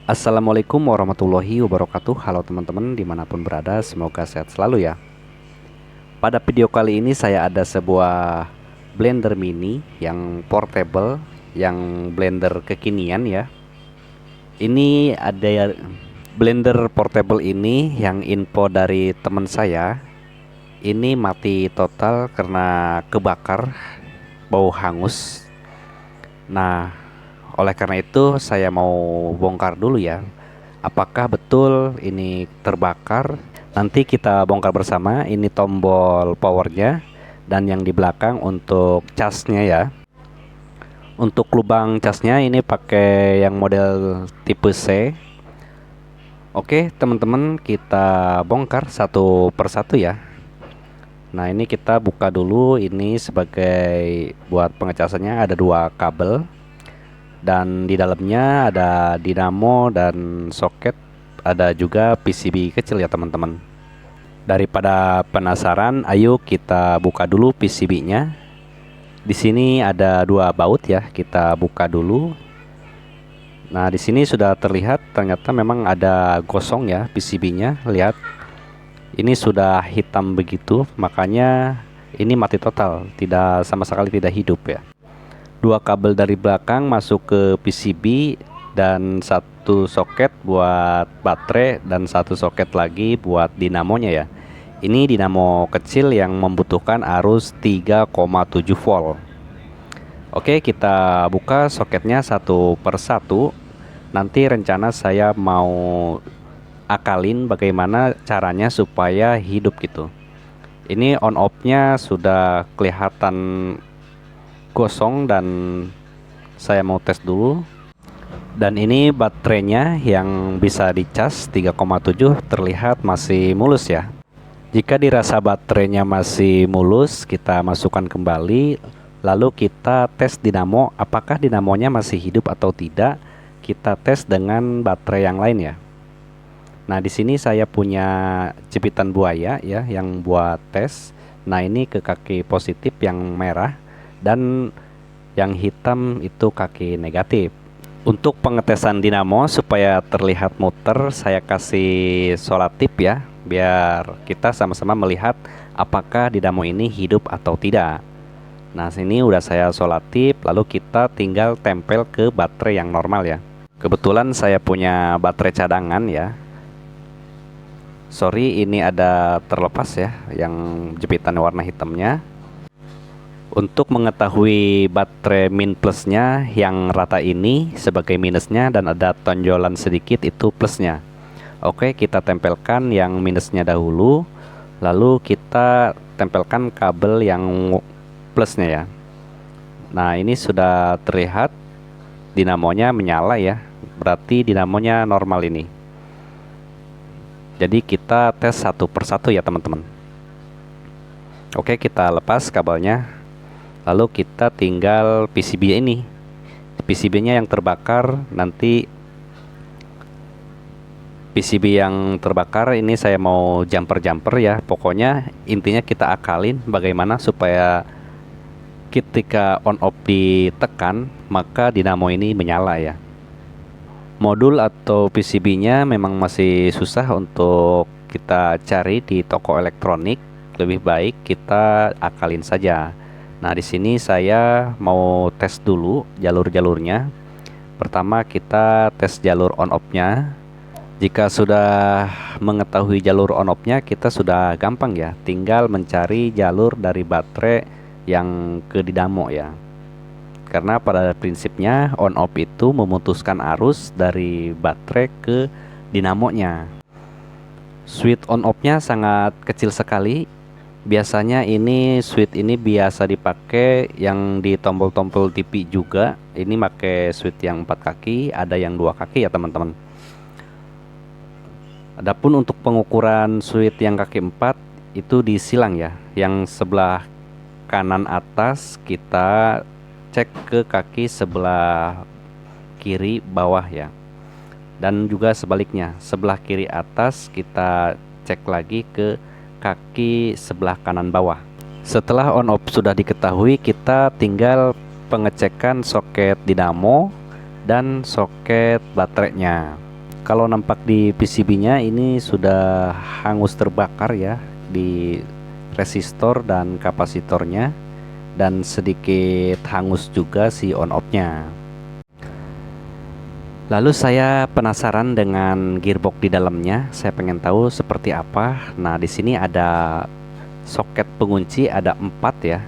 Assalamualaikum warahmatullahi wabarakatuh. Halo teman-teman dimanapun berada, semoga sehat selalu ya. Pada video kali ini saya ada sebuah blender mini yang portable, yang blender kekinian ya. Ini ada blender portable ini yang info dari teman saya. Ini mati total karena kebakar, bau hangus. Nah, oleh karena itu saya mau bongkar dulu ya. Apakah betul ini terbakar? Nanti kita bongkar bersama. Ini tombol powernya dan yang di belakang untuk casnya ya. Untuk lubang casnya ini pakai yang model tipe C. Oke teman-teman, kita bongkar satu persatu ya. Nah ini kita buka dulu. Ini sebagai buat pengecasannya ada dua kabel, dan di dalamnya ada dinamo dan soket, ada juga PCB kecil ya teman-teman. Daripada penasaran, ayo kita buka dulu PCB-nya. Di sini ada dua baut ya, kita buka dulu. Nah di sini sudah terlihat ternyata memang ada gosong ya PCB-nya. Lihat, ini sudah hitam begitu, makanya ini mati total, tidak sama sekali tidak hidup ya. Dua kabel dari belakang masuk ke PCB dan satu soket buat baterai dan satu soket lagi buat dinamonya ya. Ini dinamo kecil yang membutuhkan arus 3,7 volt. Oke, kita buka soketnya satu per satu. Nanti rencana saya mau akalin bagaimana caranya supaya hidup gitu. Ini on off-nya sudah kelihatan gosong dan saya mau tes dulu. Dan ini baterainya yang bisa dicas 3,7 terlihat masih mulus ya. Jika dirasa baterainya masih mulus, kita masukkan kembali, lalu kita tes dinamo apakah dinamonya masih hidup atau tidak. Kita tes dengan baterai yang lain ya. Nah di sini saya punya jepitan buaya ya yang buat tes. Nah ini ke kaki positif yang merah dan yang hitam itu kaki negatif. Untuk pengetesan dinamo supaya terlihat muter, saya kasih solatif ya, biar kita sama-sama melihat apakah dinamo ini hidup atau tidak. Nah sini udah saya solatif, lalu kita tinggal tempel ke baterai yang normal ya. Kebetulan saya punya baterai cadangan ya. Sorry, ini ada terlepas ya yang jepitan warna hitamnya. Untuk mengetahui baterai min plusnya, yang rata ini sebagai minusnya dan ada tonjolan sedikit itu plusnya. Oke, kita tempelkan yang minusnya dahulu, lalu kita tempelkan kabel yang plusnya ya. Nah ini sudah terlihat dinamonya menyala ya, berarti dinamonya normal ini. Jadi kita tes satu persatu ya teman-teman. Oke, kita lepas kabelnya, lalu kita tinggal PCB ini. PCB-nya yang terbakar, nanti PCB yang terbakar ini saya mau jumper ya. Pokoknya intinya kita akalin bagaimana supaya ketika on off ditekan maka dinamo ini menyala ya. Modul atau PCB-nya memang masih susah untuk kita cari di toko elektronik. Lebih baik kita akalin saja. Nah, di sini saya mau tes dulu jalur-jalurnya. Pertama kita tes jalur on off-nya. Jika sudah mengetahui jalur on off-nya, kita sudah gampang ya, tinggal mencari jalur dari baterai yang ke dinamo ya. Karena pada prinsipnya on off itu memutuskan arus dari baterai ke dinamonya. Switch on off-nya sangat kecil sekali. Biasanya ini switch ini biasa dipakai yang di tombol-tombol TV juga. Ini pakai switch yang 4 kaki, ada yang 2 kaki ya teman-teman. Adapun untuk pengukuran switch yang kaki 4 itu disilang ya. Yang sebelah kanan atas kita cek ke kaki sebelah kiri bawah ya. Dan juga sebaliknya, sebelah kiri atas kita cek lagi ke kaki sebelah kanan bawah. Setelah on off sudah diketahui, kita tinggal pengecekan soket dinamo dan soket baterainya. Kalau nampak di PCB-nya ini sudah hangus terbakar ya di resistor dan kapasitornya, dan sedikit hangus juga si on off-nya. Lalu saya penasaran dengan gearbox di dalamnya. Saya pengen tahu seperti apa. Nah, di sini ada soket pengunci, ada 4 ya.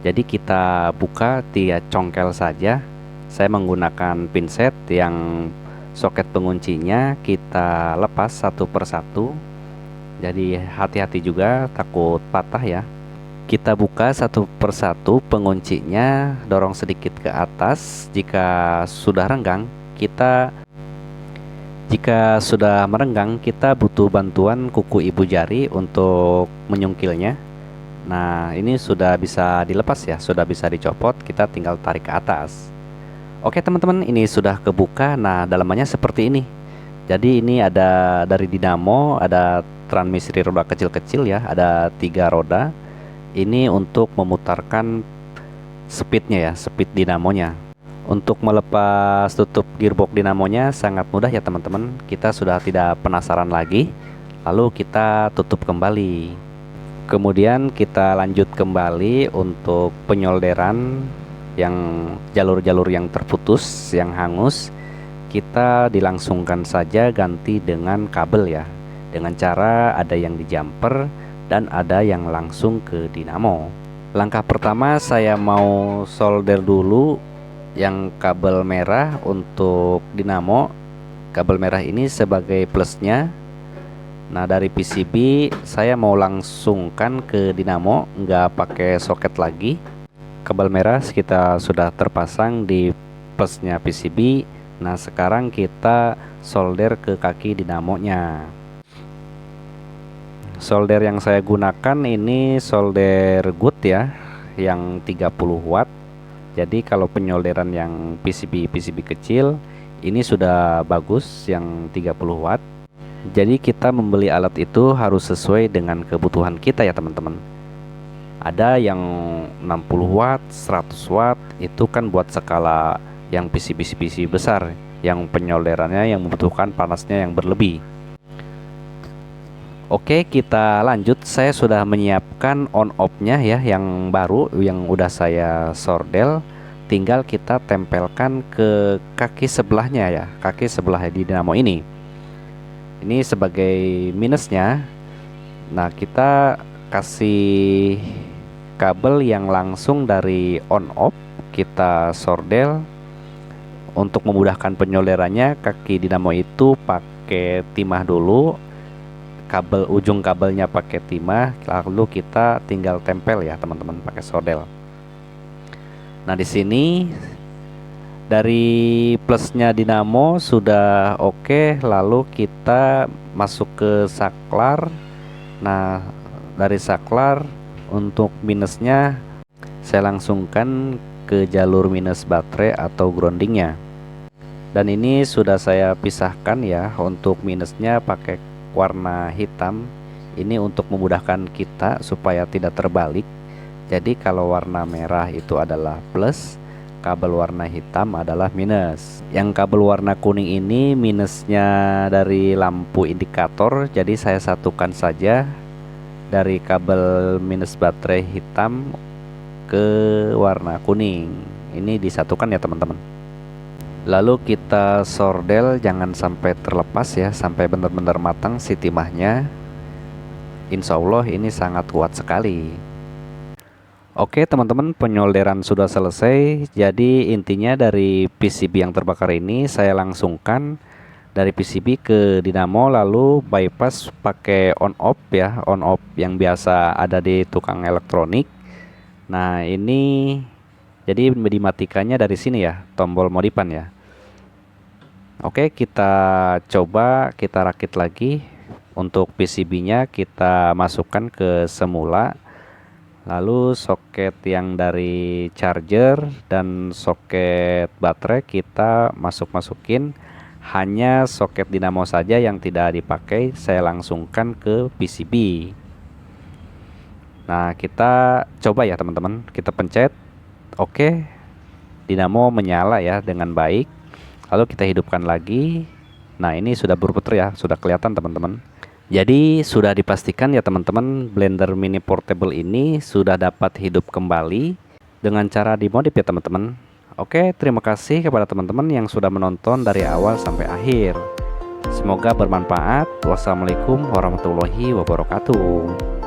Jadi kita buka 3 congkel saja. Saya menggunakan pinset yang soket penguncinya kita lepas satu persatu. Jadi hati-hati juga, takut patah ya. Kita buka satu persatu penguncinya, dorong sedikit ke atas. Jika sudah merenggang, kita butuh bantuan kuku ibu jari untuk menyungkilnya. Nah, ini sudah bisa dilepas ya, sudah bisa dicopot, kita tinggal tarik ke atas. Oke teman-teman, ini sudah kebuka. Nah, dalamannya seperti ini. Jadi ini ada dari dinamo, ada transmisi roda kecil-kecil ya, ada 3 roda. Ini untuk memutarkan speednya ya, speed dinamonya. Untuk melepas tutup gearbox dinamonya sangat mudah ya teman-teman. Kita sudah tidak penasaran lagi. Lalu kita tutup kembali. Kemudian kita lanjut kembali untuk penyolderan yang jalur-jalur yang terputus, yang hangus. Kita dilangsungkan saja ganti dengan kabel ya, dengan cara ada yang di jumper dan ada yang langsung ke dinamo. Langkah pertama saya mau solder dulu yang kabel merah untuk dinamo. Kabel merah ini sebagai plusnya. Nah, dari PCB saya mau langsungkan ke dinamo, nggak pakai soket lagi. Kabel merah kita sudah terpasang di plusnya PCB. Nah, sekarang kita solder ke kaki dinamonya. Solder yang saya gunakan ini solder good ya, yang 30 watt. Jadi kalau penyolderan yang PCB kecil ini sudah bagus yang 30 watt. Jadi kita membeli alat itu harus sesuai dengan kebutuhan kita ya teman-teman. Ada yang 60 watt, 100 watt, itu kan buat skala yang PC besar, yang penyolderannya yang membutuhkan panasnya yang berlebih. Oke, kita lanjut. Saya sudah menyiapkan on off-nya ya, yang baru, yang udah saya sordel. Tinggal kita tempelkan ke kaki sebelahnya ya, kaki sebelah di dinamo ini. Ini sebagai minusnya. Nah, kita kasih kabel yang langsung dari on off, kita sordel. Untuk memudahkan penyolderannya, kaki dinamo itu pakai timah dulu, ujung kabelnya pakai timah, lalu kita tinggal tempel ya teman-teman pakai sordel. Nah, di sini dari plusnya dinamo sudah oke, lalu kita masuk ke saklar. Nah, dari saklar untuk minusnya saya langsungkan ke jalur minus baterai atau groundingnya. Dan ini sudah saya pisahkan ya, untuk minusnya pakai warna hitam. Ini untuk memudahkan kita supaya tidak terbalik. Jadi kalau warna merah itu adalah plus, kabel warna hitam adalah minus. Yang kabel warna kuning ini minusnya dari lampu indikator, jadi saya satukan saja dari kabel minus baterai hitam ke warna kuning. Ini disatukan ya teman-teman. Lalu kita sordel, jangan sampai terlepas ya, sampai benar-benar matang si timahnya. Insya Allah ini sangat kuat sekali. Oke teman-teman, penyolderan sudah selesai. Jadi intinya dari PCB yang terbakar ini saya langsungkan dari PCB ke dinamo, lalu bypass pakai on off ya, on off yang biasa ada di tukang elektronik. Nah, ini jadi dimatikannya dari sini ya, tombol modifan ya. Oke, kita coba kita rakit lagi. Untuk PCB-nya kita masukkan ke semula. Lalu soket yang dari charger dan soket baterai kita masukin. Hanya soket dinamo saja yang tidak dipakai, saya langsungkan ke PCB. Nah, kita coba ya teman-teman, kita pencet. Oke, dinamo menyala ya dengan baik. Lalu kita hidupkan lagi. Nah, ini sudah berputar ya, sudah kelihatan teman-teman. Jadi sudah dipastikan ya teman-teman, blender mini portable ini sudah dapat hidup kembali dengan cara dimodif ya teman-teman. Oke, terima kasih kepada teman-teman yang sudah menonton dari awal sampai akhir. Semoga bermanfaat. Wassalamualaikum warahmatullahi wabarakatuh.